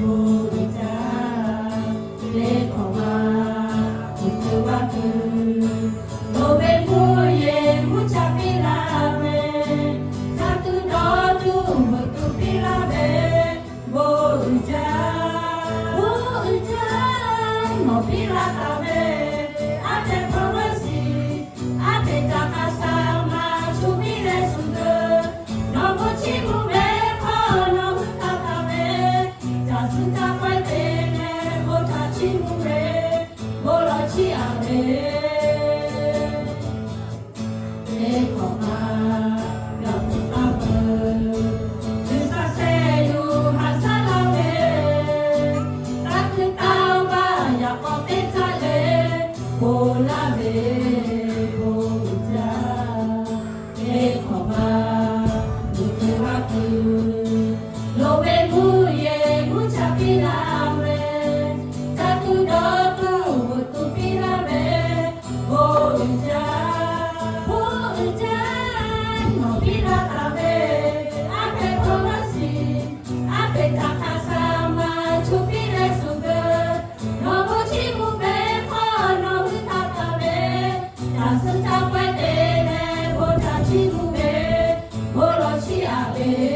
boja le koma kutuwaku lobe muye mucha pilame satu dotu mutu pilame boja no pilatame ate promesi ate takasama chumile sunde no mochimu me kono utakame jasunta kwaitene botachimu me bolochi ame ekoma yaputame jisaseyu hasalame takutawa yakopetale bolave boja ekoma kutuwaku lobe muye mucha pilame satu dotu mutu pilame boja no pilatame ate promesi ate takasama chupile sunge no mochimu me kono utakame jasunta kwaitene botachimu me bolochi ame